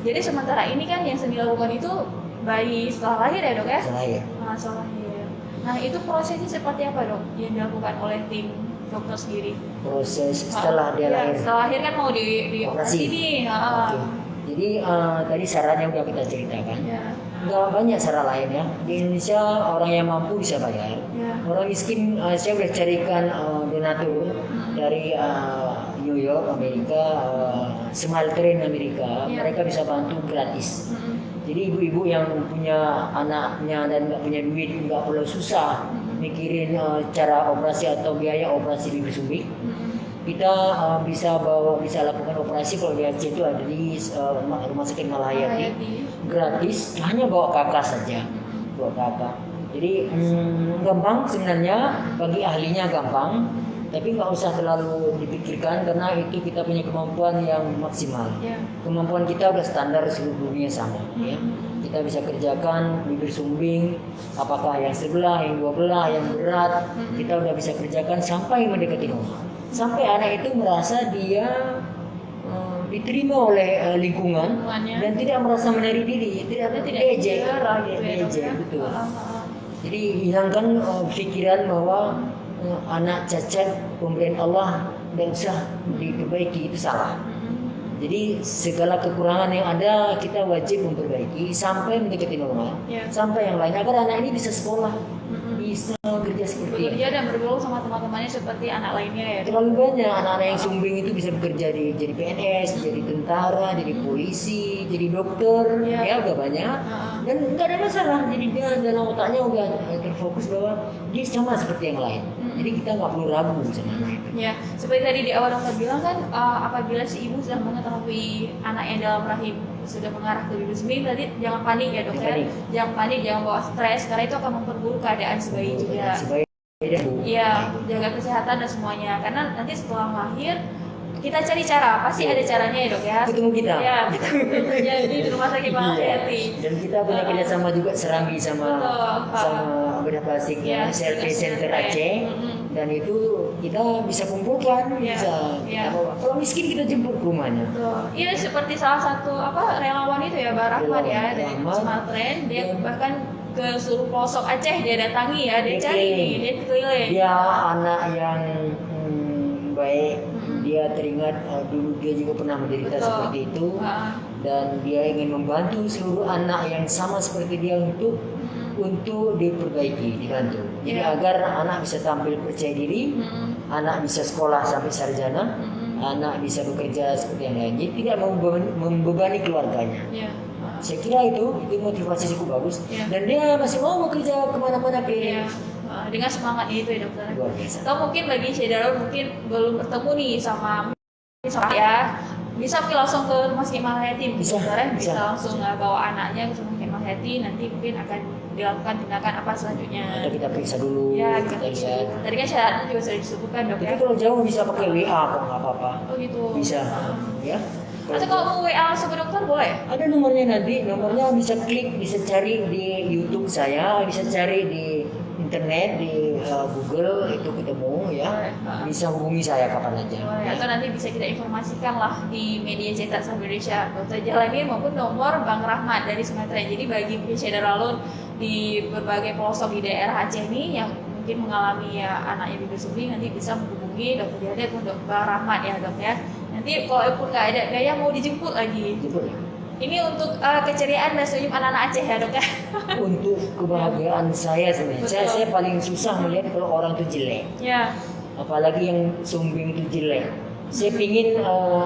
Jadi sementara ini kan yang sedang dilakukan itu bayi setelah lahir ya dok ya? Setelah lahir. Nah, setelah lahir. Nah itu prosesnya seperti apa dok yang dilakukan oleh tim dokter sendiri? Proses setelah dia lahir. Setelah lahir kan mau di operasi nih. Okay. Jadi tadi sarannya udah kita ceritakan. Ya. Nggak banyak cara lain ya. Di Indonesia orang yang mampu bisa bayar. Ya. Orang miskin saya udah carikan donatur dari New York, Amerika, Smile Train Amerika. Ya. Mereka bisa bantu gratis. Jadi ibu-ibu yang punya anaknya dan nggak punya duit, nggak perlu susah mikirin cara operasi atau biaya operasi bibir sumbing. Kita bisa lakukan operasi kalau di Aceh itu ada di Rumah Sakit Malahayati gratis, hanya bawa kakak saja, bawa kakak. Jadi gampang sebenarnya, bagi ahlinya gampang, tapi nggak usah terlalu dipikirkan karena itu kita punya kemampuan yang maksimal. Kemampuan kita udah standar seluruh dunia sama. Ya. Kita bisa kerjakan bibir sumbing, apakah yang sebelah, yang dua belah, yang berat, kita udah bisa kerjakan sampai mendekati rumah. Sampai anak itu merasa dia diterima oleh lingkungan dan tidak merasa menarik diri, tidak ejek, betul. Jadi hilangkan pikiran bahwa anak cacat pemberian Allah dan usah diperbaiki, itu salah. Jadi segala kekurangan yang ada kita wajib memperbaiki sampai mendekati normal, sampai yang lain agar anak ini bisa sekolah, bisa kerja seperti bekerja dan bergaul sama teman-temannya seperti anak lainnya ya. Terlalu banyak anak-anak yang sumbing itu bisa bekerja jadi PNS, jadi tentara, jadi polisi, jadi dokter, ya udah banyak dan nggak ada masalah. Jadi dia dalam otaknya udah terfokus bahwa dia sama seperti yang lain. Jadi kita nggak perlu ragu sama itu. Ya, seperti tadi di awal dokter bilang kan, apabila si ibu sudah mengetahui anak yang dalam rahim sudah mengarah ke bibir sumbing, tadi jangan panik ya dokter. Jangan panik, jangan bawa stres karena itu akan memperburuk keadaan si bayi juga. Iya, jaga kesehatan dan semuanya. Karena nanti setelah lahir kita cari cara, pasti ada caranya ya dok ya. Ketemu kita. Ya, jadi di Rumah Sakit Malahayati. Dan kita punya kerjasama juga Serambi sama Bedah Plastik SLP Center Aceh. Dan itu kita bisa kumpulkan, bisa. Kalau miskin kita jemput ke rumahnya. Iya, seperti salah satu relawan itu ya, Mbak Rahmat ya dari Smile Train. Dia bahkan ke seluruh pelosok Aceh dia datangi ya, dia cari nih, dia keliling. Dia anak yang baik, dia teringat dulu dia juga pernah menderita seperti itu, dan dia ingin membantu seluruh anak yang sama seperti dia untuk diperbaiki, dibantu. Jadi agar anak bisa tampil percaya diri, anak bisa sekolah sampai sarjana, anak bisa bekerja seperti yang lain. Jadi tidak membebani keluarganya. Saya kira itu motivasi cukup bagus, dan dia masih mau bekerja kemana-mana dengan semangatnya itu ya dokter. Atau mungkin bagi Syederul mungkin belum bertemu nih sama ya, bisa mungkin langsung ke Rumah Sakit Malahayati, bisa langsung bawa anaknya ke Rumah Sakit Malahayati, nanti mungkin akan dilakukan tindakan apa selanjutnya. Atau kita periksa dulu. Ya, kita periksa. Tadi kan syaratnya juga sudah disebutkan dok. Tapi kalau jauh bisa pakai WA kok, nggak apa-apa. Oh gitu. Bisa, ya. Atau kalau mau WA langsung ke dokter boleh? Ada nomornya nanti, nomornya bisa klik, bisa cari di YouTube saya, bisa cari di internet, di Google itu ketemu ya. Bisa hubungi saya kapan aja. Atau nanti bisa kita informasikan lah di media cetak Saham Indonesia, Dr. Jalani maupun nomor Bang Rahmat dari Sumatera. Jadi bagi Syederul di berbagai pelosok di daerah Aceh ini yang mungkin mengalami anaknya bibir sumbing, nanti bisa menghubungi Dr. Jalani atau Bang Rahmat ya dok ya. Nanti kalaupun nggak ada biaya mau dijemput lagi. Ini untuk keceriaan dan senyum anak-anak Aceh ya dok ya. Untuk kebahagiaan saya sebenarnya. Saya paling susah melihat kalau orang itu jelek. Ya. Apalagi yang sumbing itu jelek. Saya pingin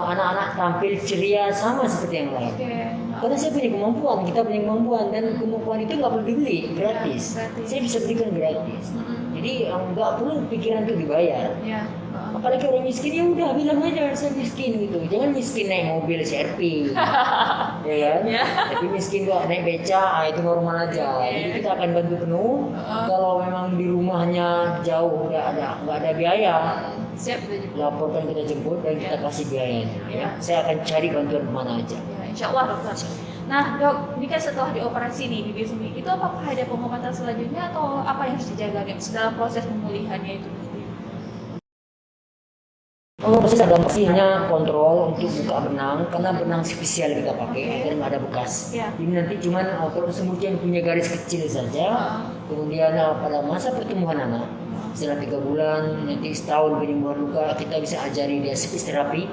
anak-anak tampil ceria sama seperti yang lain. Karena saya punya kemampuan, kita punya kemampuan, dan kemampuan itu nggak perlu dibeli, gratis. Saya bisa berikan gratis. Jadi nggak perlu pikiran itu dibayar. Apalagi orang miskin, ya udah bilang aja saya miskin gitu. Jangan miskin naik mobil CRV, ya kan? Tapi miskin kok naik beca, itu normal aja. Jadi kita akan bantu penuh. Kalau memang di rumahnya jauh nggak ada biaya, laporkan, kita jemput dan kita kasih biayanya. Ya. Saya akan cari bantuan kemana aja. Insya Allah dokter. Nah dok, ini kan setelah dioperasi nih bibir sumbing itu apakah ada pengobatan selanjutnya atau apa yang harus dijaga dalam proses pemulihannya itu? proses ada mesinnya kontrol untuk buka benang karena benang spesial kita pakai dan ada bekas. Ya. Jadi nanti cuman kalau kemudian punya garis kecil saja. Kemudian pada masa pertumbuhan anak setelah 3 bulan nanti setahun penyembuhan luka kita bisa ajari dia speech therapy.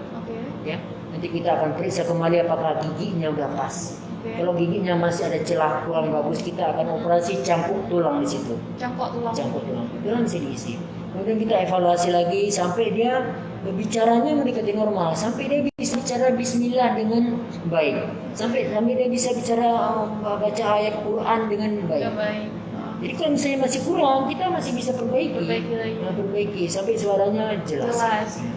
Ya. Nanti kita akan periksa kembali apakah giginya udah pas. Kalau giginya masih ada celah kurang bagus kita akan operasi cangkuk tulang di situ. Cangkuk tulang. Cangkuk tulang. Tulang bisa diisi. Kemudian kita evaluasi lagi sampai dia bicaranya mendekati normal, sampai dia bisa bicara bismillah dengan baik, sampai dia bisa bicara baca ayat Quran dengan baik. Ya, baik. Jadi kalau misalnya masih kurang, kita masih bisa perbaiki lagi. Perbaiki sampai suaranya jelas.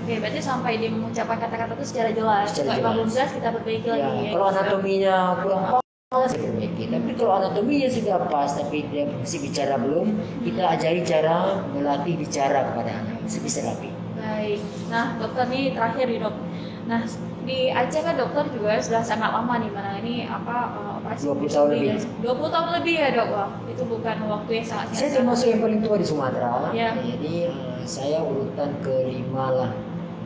Oke, berarti sampai dia mengucapkan kata-kata itu secara jelas. Kalau belum jelas kita perbaiki Ya, lagi. kalau anatominya kurang pas, perbaiki. Tapi kalau anatominya sudah pas, tapi dia masih bicara belum, kita ajari cara melatih bicara kepada anak. Bisa rapi. Baik. Nah, dokter nih terakhir nih dok. Nah, di Aceh kan dokter juga sudah sangat lama nih, mana ini operasi 20 tahun lebih. 20 tahun lebih ya dok, wah. Itu bukan waktu yang sangat Saya singkat. termasuk yang paling tua di Sumatera. Ya. Jadi saya urutan ke-5 lah.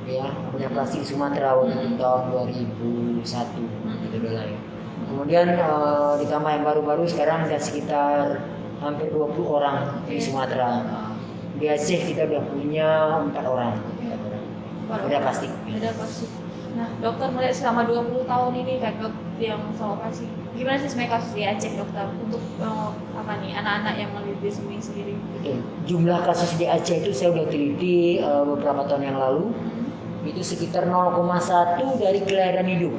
Ya, punya plastik di Sumatera waktu itu tahun 2001 itu dulu ya. Kemudian ditambah yang baru-baru sekarang ada sekitar hampir 20 orang di Sumatera. Di Aceh kita udah punya 4 orang. Udah plastik. Udah plastik. Nah, dokter melihat selama 20 tahun ini kan dok yang soal operasi. Gimana sih sebenarnya kasus di Aceh dokter untuk anak-anak yang melalui sendiri sendiri? Jumlah kasus di Aceh itu saya udah teliti beberapa tahun yang lalu. Itu sekitar 0,1 dari kelahiran hidup.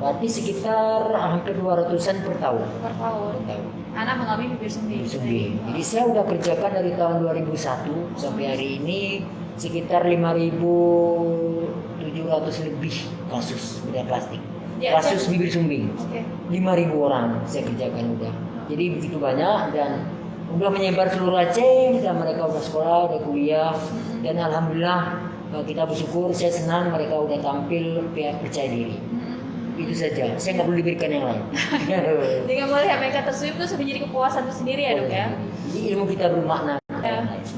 Berarti sekitar hampir 200-an per tahun. Per tahun. Anak mengalami bibir sumbing. Jadi saya udah kerjakan dari tahun 2001 sampai hari ini sekitar 5.700 lebih kasus beda plastik. Kasus bibir sumbing. 5.000 orang saya kerjakan udah. Jadi begitu banyak dan udah menyebar seluruh Aceh dan mereka udah sekolah, udah kuliah dan alhamdulillah kita bersyukur, saya senang mereka udah tampil percaya diri. Itu saja, saya nggak perlu diberikan yang lain. Dengan melihat mereka tersebut itu sudah menjadi kepuasan tersendiri ya dok ya. Jadi ilmu kita bermakna,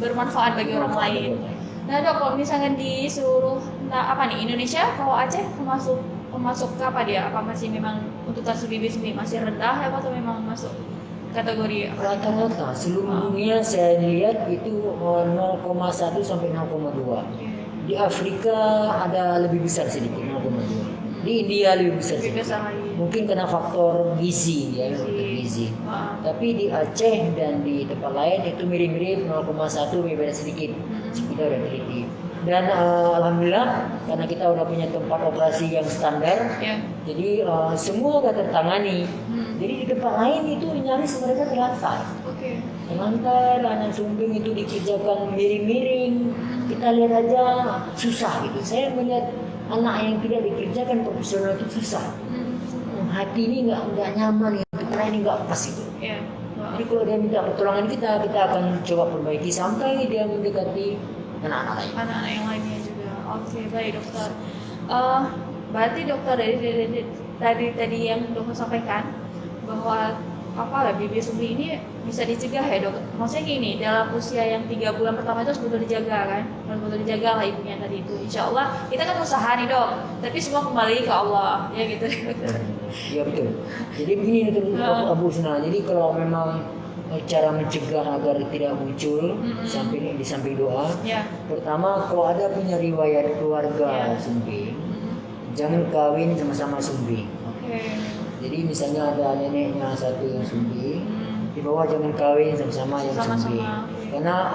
bermanfaat bagi orang lain. Nah dok, kalau misalnya di seluruh Indonesia, kalau Aceh termasuk ke apa dia? Apa masih memang untuk kasus bibir sumbing masih rendah ya, atau memang masuk kategori rata-rata seluruh dunia saya lihat itu 0,1 sampai 0,2. Di Afrika ada lebih besar sedikit 0,2. Di India lebih besar sedikit. Mungkin karena faktor gizi ya, gizi. Tapi di Aceh dan di tempat lain itu mirip-mirip 0,1 beda sedikit. Kita udah teliti. Dan alhamdulillah karena kita udah punya tempat operasi yang standar, jadi semua udah tertangani. Jadi di tempat lain itu nyaris mereka terlantar. Terlantar, anak sumbing itu dikerjakan miring-miring. Kita lihat aja susah gitu. Saya melihat anak yang tidak dikerjakan profesional itu susah. Hati ini nggak nyaman gitu, karena ini nggak pas itu. Jadi kalau dia minta pertolongan kita akan coba perbaiki sampai dia mendekati anak-anak lain. Anak-anak yang lainnya juga. Oke, baik dokter. Berarti dokter dari tadi yang dokter sampaikan bahwa bibir sumbing ini bisa dicegah ya dok. Maksudnya gini, dalam usia yang 3 bulan pertama itu harus betul dijaga kan, betul dijaga lah ibunya tadi itu. Insya Allah kita kan usaha nih dok, tapi semua kembali ke Allah ya gitu. Iya betul. Jadi begini Abu Husna. Jadi kalau memang cara mencegah agar tidak muncul di samping doa, pertama kalau ada punya riwayat keluarga sumbing, jangan kawin sama-sama sumbing. Jadi misalnya ada neneknya satu yang sumbing, di bawah jangan kawin sama-sama yang sumbing, karena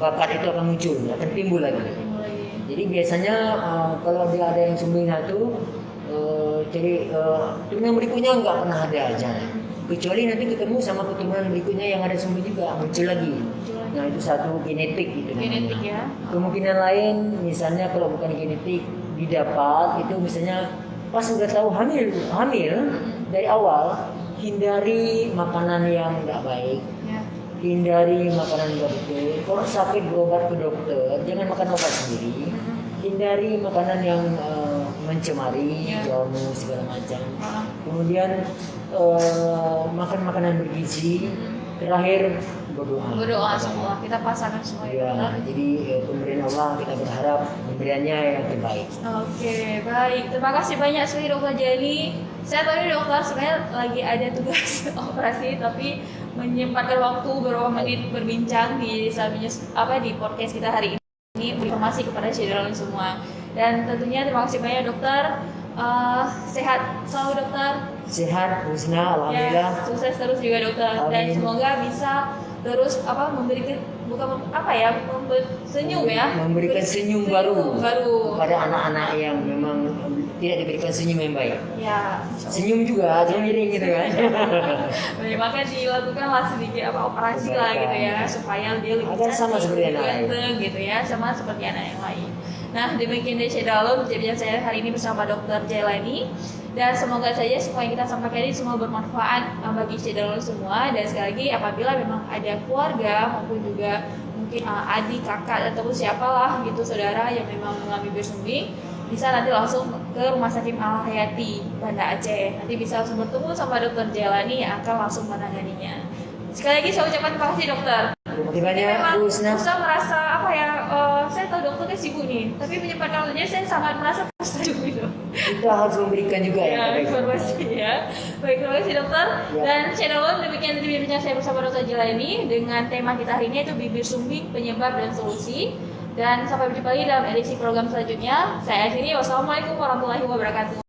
bakat itu akan muncul, akan timbul lagi. Jadi biasanya kalau dia ada yang sumbing satu, jadi keturunan berikutnya nggak pernah ada aja. Kecuali nanti ketemu sama keturunan berikutnya yang ada sumbing juga muncul lagi. Nah itu satu genetik gitu namanya. Ya. Kemungkinan lain misalnya kalau bukan genetik didapat itu misalnya pas udah tahu hamil dari awal hindari makanan yang nggak baik, hindari makanan nggak betul. Kalau sakit berobat ke dokter, jangan makan obat sendiri. Hindari makanan yang mencemari, jamu segala macam. Kemudian makan makanan bergizi. Terakhir Berdoa semua, kita pasangkan semua Ya, ya. jadi pemberian Allah kita berharap pemberiannya yang terbaik. Oke, baik. Terima kasih banyak sekali Dokter Jali. Saya tahu ini dokter sebenarnya lagi ada tugas operasi, tapi menyempatkan waktu beberapa menit berbincang di di podcast kita hari ini, informasi kepada saudara semua. Dan tentunya terima kasih banyak dokter. Sehat selalu dokter. Sehat, Husna, alhamdulillah. Ya, sukses terus juga dokter. Dan Amin. semoga bisa terus memberikan senyum ya. Memberikan senyum baru baru. kepada anak-anak yang memang tidak diberikan senyum yang baik. Ya. Senyum juga, cuma miring gitu kan. Baik, maka dilakukanlah sedikit operasi lah gitu ya, supaya dia lebih agar sama seperti anak lain ganteng gitu ya, sama seperti anak yang lain. Nah, demikian dari Syedalun perbincangan saya hari ini bersama Dokter Jailani, dan semoga saja semua yang kita sampaikan ini semua bermanfaat bagi Syedalun semua. Dan sekali lagi, apabila memang ada keluarga maupun juga mungkin adik, kakak ataupun siapalah gitu saudara yang memang mengalami bersumbing, bisa nanti langsung ke Rumah Sakit Al Hayati Banda Aceh. Nanti bisa langsung bertemu sama Dokter Jailani yang akan langsung menanganinya. Sekali lagi saya ucapkan terima kasih dokter. Terima kasih banyak, Memang Bu Husna. saya merasa saya tahu dokternya sibuk nih, tapi menyempatkan waktunya saya sangat merasa tersenyum gitu. Kita harus memberikan juga yang Ya, terbaik. informasi ya. Baik, terima kasih dokter. Ya. Dan channel demikian tadi bincang saya bersama Dokter Jailani dengan tema kita hari ini yaitu bibir sumbing, penyebab dan solusi. Dan sampai berjumpa lagi dalam edisi program selanjutnya. Saya akhiri, wassalamualaikum warahmatullahi wabarakatuh.